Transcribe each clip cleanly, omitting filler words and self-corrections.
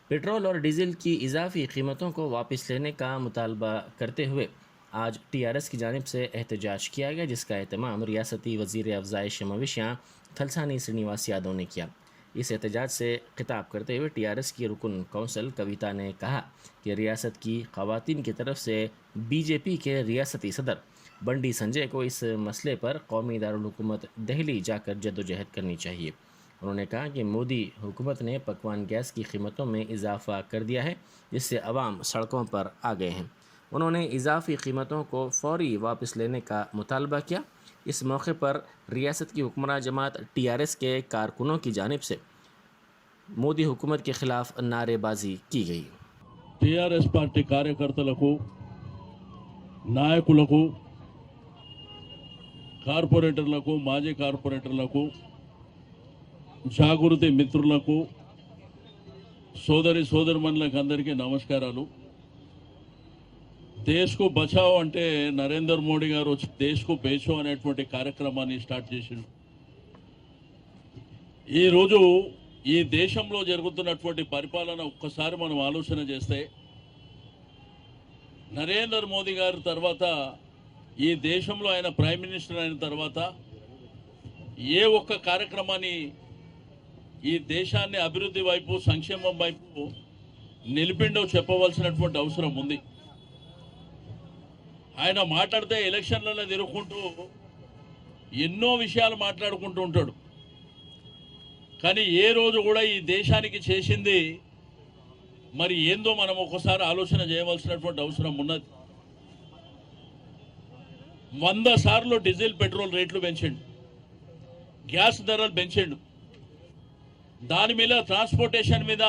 Petrol और diesel की इजाफी कीमतों को वापस लेने का मुतालबा करते हुए आज टीआरएस की जानिब से एहतजाज किया गया, जिसका एहतमाम रियासती वज़ीर अफजाइश मवेशियाँ थलसानी श्रीनिवास यादव ने किया। इस एहतजाज से खिताब करते हुए टीआरएस की रुकन कौंसल कविता ने कहा कि रियासत की ख़वातीन की तरफ से बीजेपी के रियासती सदर बंडी संजय को इस मसले पर कौमी दारुल हुकूमत दिल्ली जाकर जद्दोजहद करनी चाहिए। उन्होंने कहा कि मोदी हुकूमत ने पकवान गैस की कीमतों में इजाफ़ा कर दिया है, जिससे अवाम सड़कों पर आ गए हैं। उन्होंने इजाफी कीमतों को फौरी वापस लेने का मुतालबा किया। इस मौके पर रियासत की हुक्मरान जमात टीआरएस के कारकुनों की जानिब से मोदी हुकूमत के खिलाफ नारेबाजी की गई। टीआरएस पार्टी कार्यकर्तలకు నాయకులకు కార్పొరేటర్లకు మాజీ కార్పొరేటర్లకు జాగృతి మిత్రులకు సోదరి సోదరుమణులకు అందరికీ నమస్కారాలు। देश को बचाओ అంటే నరేంద్ర మోడీ గారు వచ్చి देश को बेचो అనేటువంటి కార్యక్రమాన్ని స్టార్ట్ చేశారు। ఈ రోజు ఈ దేశంలో జరుగుతున్నటువంటి పరిపాలన ఒక్కసారి మనం ఆలోచన చేస్తే నరేంద్ర మోదీ గారి తర్వాత ఈ దేశంలో ఆయన ప్రైమ్ మినిస్టర్ అయిన తర్వాత ఏ ఒక్క కార్యక్రమాన్ని ఈ దేశాన్ని అభివృద్ధి వైపు సంక్షేమం వైపు నిలిపిండో చెప్పవలసినటువంటి అవసరం ఉంది। ఆయన మాట్లాడితే ఎలక్షన్లలో తిరుగుకుంటూ ఎన్నో విషయాలు మాట్లాడుకుంటూ ఉంటాడు, కానీ ఏ రోజు కూడా ఈ దేశానికి చేసింది మరి ఏందో మనం ఒకసారి ఆలోచన చేయవలసినటువంటి అవసరం ఉన్నది। 100 సార్లు డీజిల్ పెట్రోల్ రేట్లు పెంచిండు, గ్యాస్ ధరలు పెంచిండు, దాని మీద ట్రాన్స్పోర్టేషన్ మీద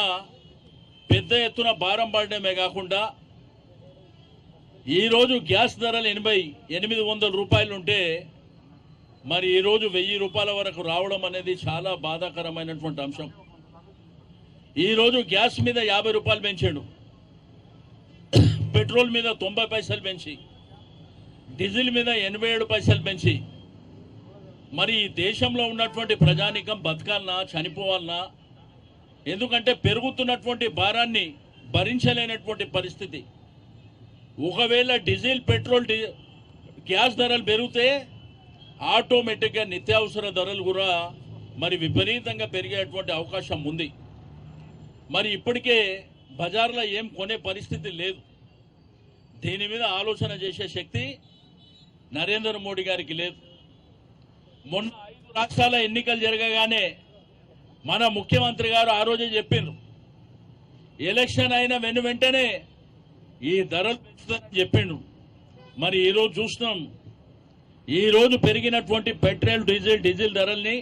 పెద్ద ఎత్తున భారం పడడమే కాకుండా ఈరోజు గ్యాస్ ధరలు 800 రూపాయలు ఉంటే మరి ఈరోజు 1000 రూపాయల వరకు రావడం అనేది చాలా బాధాకరమైనటువంటి అంశం। ఈరోజు గ్యాస్ మీద 50 రూపాయలు పెంచాడు, పెట్రోల్ మీద 90 పైసలు పెంచి, డీజిల్ మీద 87 పైసలు పెంచి మరి ఈ దేశంలో ఉన్నటువంటి ప్రజానికం బతకాలనా చనిపోవాలనా? ఎందుకంటే పెరుగుతున్నటువంటి భారాన్ని భరించలేనటువంటి పరిస్థితి। ఒకవేళ డీజిల్ పెట్రోల్ గ్యాస్ ధరలు పెరిగితే ఆటోమేటిక్గా నిత్యావసర ధరలు కూడా మరి విపరీతంగా పెరిగేటువంటి అవకాశం ఉంది। మరి ఇప్పటికే బజార్లో ఏం కొనే పరిస్థితి లేదు। దీని మీద ఆలోచన చేసే శక్తి నరేంద్ర మోడీ గారికి లేదు। మొన్న 5 రాష్ట్రాల ఎన్నికలు జరగగానే మన ముఖ్యమంత్రి గారు ఆ రోజే చెప్పిండ్రు, ఎలక్షన్ అయిన వెంటనే ఈ ధరలు పెంచుతారని చెప్పిండు। మరి ఈరోజు చూస్తున్నాం, ఈరోజు పెరిగినటువంటి పెట్రోల్ డీజిల్ ధరల్ని,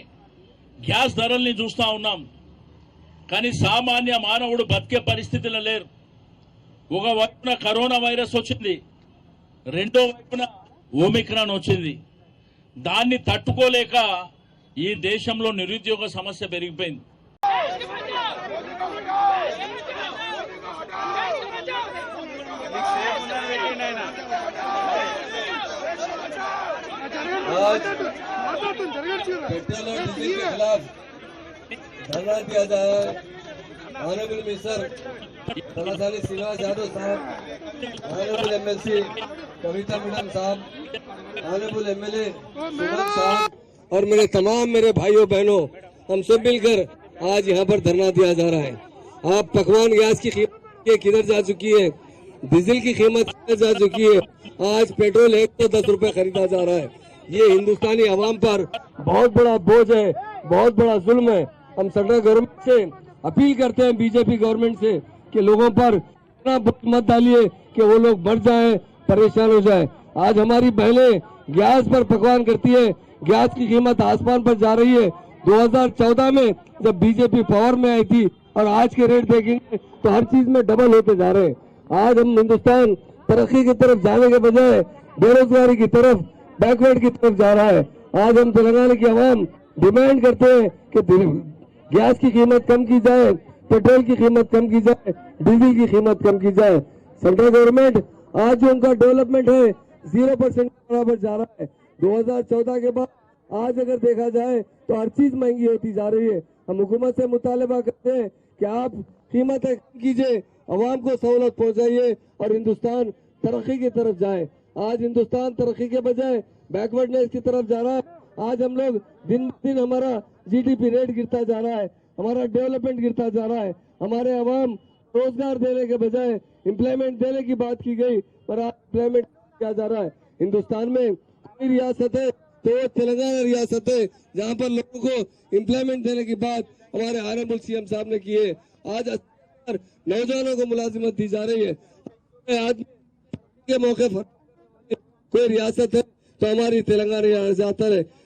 గ్యాస్ ధరల్ని చూస్తూ ఉన్నాం, కానీ సామాన్య మానవుడు బతికే పరిస్థితిలో లేరు। ఒక వైపున కరోనా వైరస్ వచ్చింది, రెండో వైపున ఓమిక్రాన్ వచ్చింది। దాన్ని తట్టుకోలేక ఈ దేశంలో నిరుద్యోగ సమస్య పెరిగిపోయింది। पेट्रोल और डीजल के खिलाफ धरना दिया जाए। ऑनरेबल मिनिस्टर थलसानी श्रीनिवास यादव साहब, ऑनरेबल एमएलसी कविता मैडम साहब, ऑनरेबल एमएलए सुमन साहब और मेरे भाइयों बहनों, हम सब मिलकर आज यहाँ पर धरना दिया जा रहा है। आप पकवान गैस की कीमत किधर जा चुकी है, डीजल की कीमत किधर जा चुकी है, आज पेट्रोल 110 रुपए खरीदा जा रहा है। ये हिंदुस्तानी आवाम पर बहुत बड़ा बोझ है, बहुत बड़ा जुल्म है। हम सेंट्रल गवर्नमेंट से अपील करते हैं, बीजेपी गवर्नमेंट से, कि लोगों पर इतना बोझ मत डालिए कि वो लोग मर जाएं, परेशान हो जाए। आज हमारी बहनें गैस पर पकवान करती है, गैस की कीमत आसमान पर जा रही है। 2014 में जब बीजेपी पावर में आई थी और आज के रेट देखेंगे तो हर चीज में डबल होते जा रहे हैं। आज हम हिंदुस्तान तरक्की की तरफ जाने के बजाय बेरोजगारी की तरफ, बैकवर्ड की तरफ जा रहा है। आज हम तेलंगाना की आवाम डिमांड करते हैं कि गैस की कीमत कम की जाए, पेट्रोल की कीमत कम की जाए, डीजल की कीमत कम की जाए। सेंट्रल गवर्नमेंट आज जो उनका डेवलपमेंट है 0% बराबर जा रहा है। 2014 के बाद आज अगर देखा जाए तो हर चीज महंगी होती जा रही है। हम हुकूमत से मुतालबा करते हैं कि आप कीमतें कम कीजिए, अवाम को सहूलत पहुंचाइए और हिंदुस्तान तरक्की की तरफ जाए। आज हिंदुस्तान तरक्की के बजाय बैकवर्डनेस की तरफ जा रहा है। आज हम लोग दिन ब दिन हमारा GDP रेट गिरता जा रहा है, हमारा डेवलपमेंट गिरता जा रहा है। हमारे अवाम रोजगार देने के बजाय एम्प्लॉयमेंट देने की बात की गई, पर आज एम्प्लॉयमेंट किया जा रहा है। हिंदुस्तान में कई रियासत है, तो वो तेलंगाना रियासत है जहाँ पर लोगों को एम्प्लॉयमेंट देने की बात हमारे ऑनरेबल CM साहब ने की है। आज 80 नौजवानों को मुलाजिमत दी जा रही है। आज के मौके पर कोई रियासत है तो हमारी तेलंगाना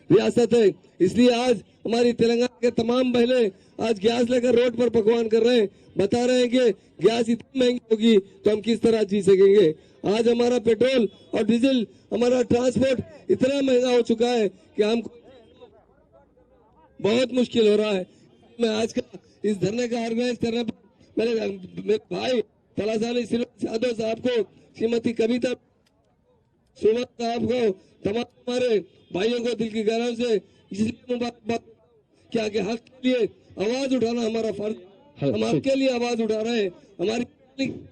रियासत है। इसलिए आज हमारी तेलंगाना के तमाम महिला आज गैस लेकर रोड पर पकवान कर रहे हैं, बता रहे हैं कि गैस इतनी महंगी होगी तो हम किस तरह जी सकेंगे। आज हमारा पेट्रोल और डीजल, हमारा ट्रांसपोर्ट इतना महंगा हो चुका है कि हमको बहुत मुश्किल हो रहा है। मैं आज का इस धरने का ऑर्गेनाइज करने पर मेरे भाई तलासानी यादव साहब को, श्रीमती कविता सुमन साहब को, तमाम हमारे भाइयों को दिल की गहराई से इसलिए मुबारकबाद क्या कि हक के लिए आवाज उठाना हमारा फर्ज। हम आपके लिए आवाज उठा रहे हैं, हमारी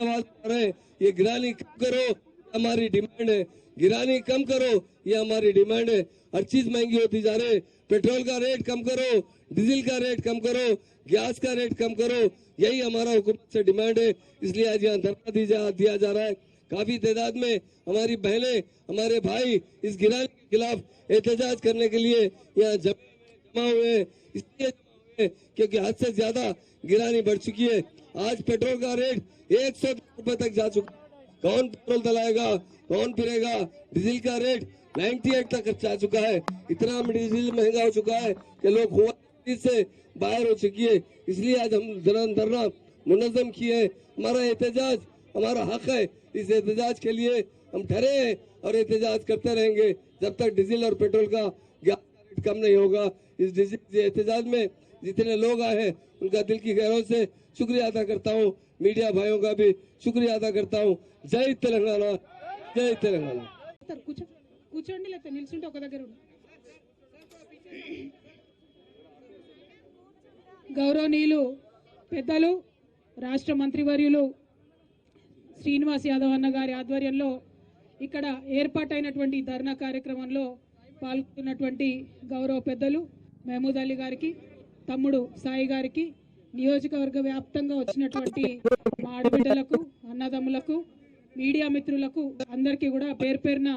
आवाज उठा रहे हैं। ये गिरानी कम करो, हमारी डिमांड है। गिरानी कम करो, ये हमारी डिमांड है। हर चीज महंगी होती जा रही है। पेट्रोल का रेट कम करो, डीजल का रेट कम करो, गैस का रेट कम करो, यही हमारा हुकूमत से डिमांड है। इसलिए आज यहाँ धरना दिया जा रहा है। काफी तादाद में हमारी बहनें, हमारे भाई इस गिरानी के खिलाफ एहतजाज करने के लिए यहाँ जमा हुए हैं, इसलिए क्योंकि हद से ज्यादा गिरानी बढ़ चुकी है। आज पेट्रोल का रेट 100 रुपए तक जा चुका है। कौन पेट्रोल दलाएगा, कौन फिरेगा। डीजल का रेट 98 तक जा चुका है। इतना डीजल महंगा हो चुका है कि लोग हुआ से बाहर हो चुकी है। इसलिए आज हम धरना मुनज़्ज़म किए। हमारा एहतजाज हमारा हक है। इस एहतजाज के लिए हम ठहरे हैं और एहतजाज करते रहेंगे जब तक डीजल और पेट्रोल का गैस रेट कम नहीं होगा। इस एहतजाज में जितने लोग आए हैं उनका दिल की गहराई से शुक्रिया अदा करता हूँ। मीडिया भाइयों का भी शुक्रिया अदा करता हूँ। जय तेलंगाना, जय तेलंगाना। కూర్చోండి లేకపోతే నిల్చుంటే ఒక దగ్గర గౌరవనీయులు పెద్దలు రాష్ట్ర మంత్రివర్యులు శ్రీనివాస్ యాదవ్ అన్న గారి ఆధ్వర్యంలో ఇక్కడ ఏర్పాటైనటువంటి ధర్నా కార్యక్రమంలో పాల్గొన్నటువంటి గౌరవ పెద్దలు మహమూద్ అలీ గారికి, తమ్ముడు సాయి గారికి, నియోజకవర్గ వ్యాప్తంగా వచ్చినటువంటి మా ఆడబిడ్డలకు, అన్నదమ్ములకు, మీడియా మిత్రులకు అందరికీ కూడా పేరు పేరున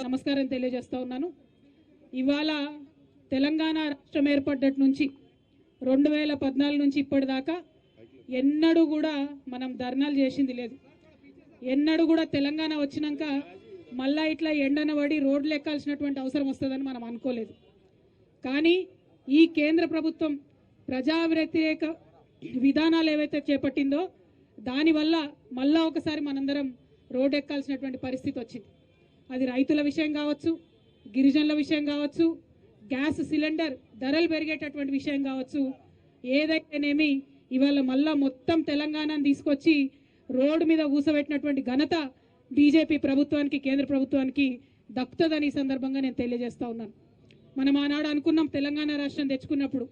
నమస్కారం తెలియజేస్తా ఉన్నాను. ఇవాళ తెలంగాణ రాష్ట్రం ఏర్పడ్డటి నుంచి 2014 నుంచి ఇప్పటిదాకా ఎన్నడూ కూడా మనం ధర్నాలు చేసింది లేదు. ఎన్నడూ కూడా తెలంగాణ వచ్చినాక మళ్ళా ఇట్లా ఎండన పడి రోడ్లు ఎక్కాల్సినటువంటి అవసరం వస్తుందని మనం అనుకోలేదు. కానీ ఈ కేంద్ర ప్రభుత్వం ప్రజా వ్యతిరేక విధానాలు ఏవైతే చేపట్టిందో దానివల్ల మళ్ళా ఒకసారి మనందరం రోడ్ ఎక్కాల్సినటువంటి పరిస్థితి వచ్చింది. అది రైతుల విషయం కావచ్చు, గిరిజనుల విషయం కావచ్చు, గ్యాస్ సిలిండర్ ధరలు పెరిగేటటువంటి విషయం కావచ్చు, ఏదైతేనేమి ఇవాళ మళ్ళా మొత్తం తెలంగాణను తీసుకొచ్చి రోడ్డు మీద ఊసబెట్టినటువంటి ఘనత బీజేపీ ప్రభుత్వానికి, కేంద్ర ప్రభుత్వానికి దక్కుతుందని ఈ సందర్భంగా నేను తెలియజేస్తా ఉన్నాను. మనం ఆనాడు అనుకున్నాం తెలంగాణ రాష్ట్రం తెచ్చుకున్నప్పుడు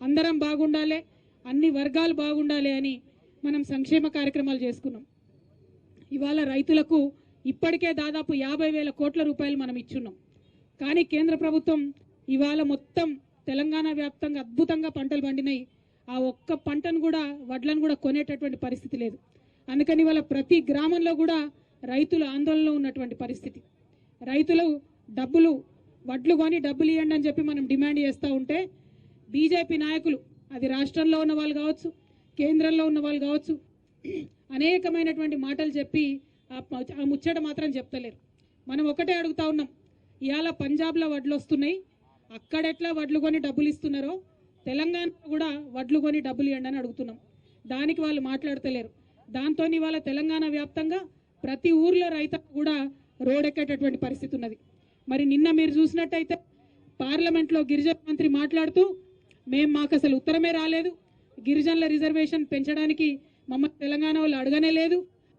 అందరం బాగుండాలి, అన్ని వర్గాలు బాగుండాలి అని మనం సంక్షేమ కార్యక్రమాలు చేసుకున్నాం. ఇవాళ రైతులకు ఇప్పటికే దాదాపు 50,000 కోట్ల రూపాయలు మనం ఇచ్చున్నాం. కానీ కేంద్ర ప్రభుత్వం ఇవాళ మొత్తం తెలంగాణ వ్యాప్తంగా అద్భుతంగా పంటలు పండినాయి. ఆ ఒక్క పంటను కూడా, వడ్లను కూడా కొనేటటువంటి పరిస్థితి లేదు. అందుకని ఇవాళ ప్రతి గ్రామంలో కూడా రైతులు ఆందోళనలో ఉన్నటువంటి పరిస్థితి. రైతులు వడ్లు కొని డబ్బులు ఇవ్వండి అని చెప్పి మనం డిమాండ్ చేస్తూ ఉంటే బీజేపీ నాయకులు, అది రాష్ట్రంలో ఉన్న వాళ్ళు కావచ్చు, కేంద్రంలో ఉన్న వాళ్ళు కావచ్చు, అనేకమైనటువంటి మాటలు చెప్పి ఆ ముచ్చట మాత్రం చెప్తలేరు. మనం ఒకటే అడుగుతా ఉన్నాం, ఇవాళ పంజాబ్లో వడ్లు వస్తున్నాయి, అక్కడెట్లా వడ్లు కొని డబ్బులు ఇస్తున్నారో తెలంగాణలో కూడా వడ్లు కొని డబ్బులు ఇవ్వండి అని అడుగుతున్నాం. దానికి వాళ్ళు మాట్లాడతలేరు. దాంతో ఇవాళ తెలంగాణ వ్యాప్తంగా ప్రతి ఊర్లో రైతులు కూడా రోడ్డెక్కేటటువంటి పరిస్థితి ఉన్నది. మరి నిన్న మీరు చూసినట్టయితే పార్లమెంట్లో గిరిజన మంత్రి మాట్లాడుతూ మాకు అసలు ఉత్తరమే రాలేదు, గిరిజనుల రిజర్వేషన్ పెంచడానికి మమ్మల్ని తెలంగాణ వాళ్ళు అడగనే లేదు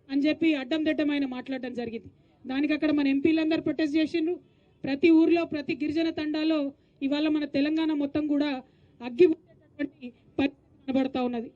అని చెప్పి అడ్డం దిడ్డమైన మాట్లాడడం జరిగింది. దానికి అక్కడ మన ఎంపీలందరూ ప్రొటెస్ట్ చేసిండ్రు. ప్రతి ఊర్లో, ప్రతి గిరిజన తండాలో ఇవాళ మన తెలంగాణ మొత్తం కూడా అగ్గి కనబడతా ఉన్నది.